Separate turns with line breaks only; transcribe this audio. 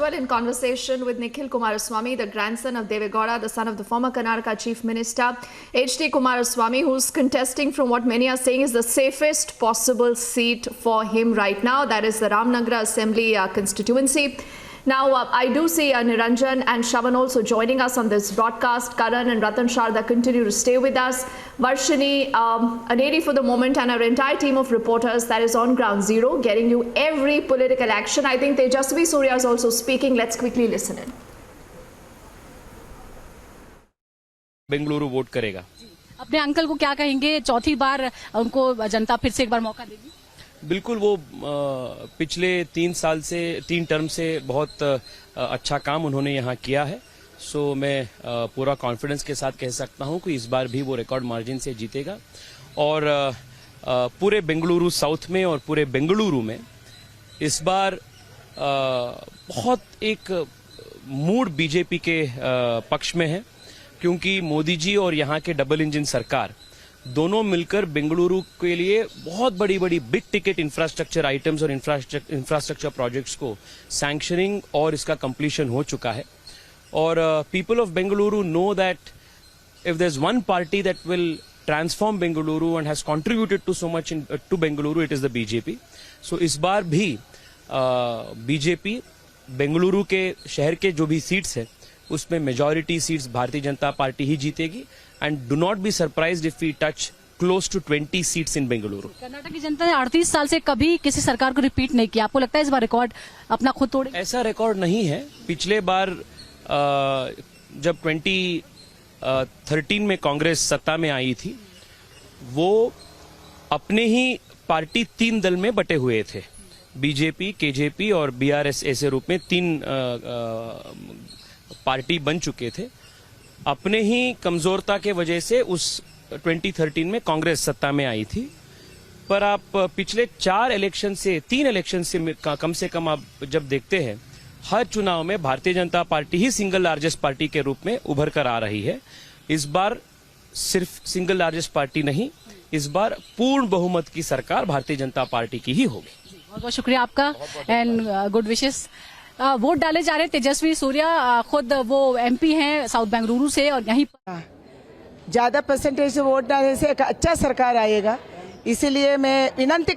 well in conversation with Nikhil Kumaraswamy, the grandson of Devegowda, the son of the former Karnataka Chief Minister, H.D. Kumaraswamy, who's contesting from what many are saying is the safest possible seat for him right now. That is the Ramnagar Assembly constituency. Now, I do see Niranjan and Shravan also joining us on this broadcast. Karan and Ratan Sharda continue to stay with us. Varshini, Aneri for the moment, and our entire team of reporters that is on ground zero, getting you every political action. I think Tejasvi Surya is also speaking. Let's quickly listen in.
Bengaluru vote करेगा।
अपने uncle को क्या कहेंगे, चौथी बार उनको जनता फिर से एक बार मौका देगी?
बिल्कुल, वो पिछले 3 टर्म से बहुत अच्छा काम उन्होंने यहाँ किया है। सो मैं पूरा कॉन्फिडेंस के साथ कह सकता हूँ कि इस बार भी वो रिकॉर्ड मार्जिन से जीतेगा। और पूरे बेंगलुरु साउथ में और पूरे बेंगलुरु में इस बार बहुत एक मूड बीजेपी के पक्ष में है, क्योंकि मोदी जी और यहाँ के डबल इंजन सरकार दोनों मिलकर बेंगलुरु के लिए बहुत बड़ी बड़ी बिग टिकट इंफ्रास्ट्रक्चर आइटम्स और इंफ्रास्ट्रक्चर प्रोजेक्ट्स को सैंक्शनिंग और इसका कंप्लीशन हो चुका है। और people of Bengaluru know that if there is one party that will transform Bengaluru and has contributed to so much to Bengaluru, it is the BJP. So इस बार भी बीजेपी बेंगलुरु के शहर के जो भी सीट्स है उसमें मेजॉरिटी सीट्स भारतीय जनता पार्टी ही जीतेगी। And do not be surprised if we touch close to 20 seats in Bengaluru.
Karnataka की जनता ने 38 साल से कभी किसी सरकार को रिपीट नहीं किया। आपको लगता है इस बार रिकॉर्ड अपना खुद तोड़ेगा?
ऐसा रिकॉर्ड नहीं है। पिछले बार जब 2013 में कांग्रेस सत्ता में आई थी, वो अपने ही पार्टी 3 दल में बटे हुए थे, बीजेपी, केजेपी और बीआरएस ऐसे रूप में 3 पार्टी बन चुके थे। अपने ही कमजोरता के वजह से उस 2013 में कांग्रेस सत्ता में आई थी। पर आप पिछले 3 इलेक्शन से कम से कम आप जब देखते हैं, हर चुनाव में भारतीय जनता पार्टी ही सिंगल लार्जेस्ट पार्टी के रूप में उभर कर आ रही है। इस बार सिर्फ सिंगल लार्जेस्ट पार्टी नहीं, इस बार पूर्ण बहुमत की सरकार भारतीय जनता पार्टी की ही होगी।
बहुत बहुत शुक्रिया आपका एंड गुड विशेस। वोट डाले जा रहे हैं तेजस्वी सूर्या, खुद वो एमपी हैं साउथ बेंगलुरु से, और यहीं पर
ज्यादा परसेंटेज से वोट डालने से एक अच्छा सरकार आएगा। इसीलिए मैं विनती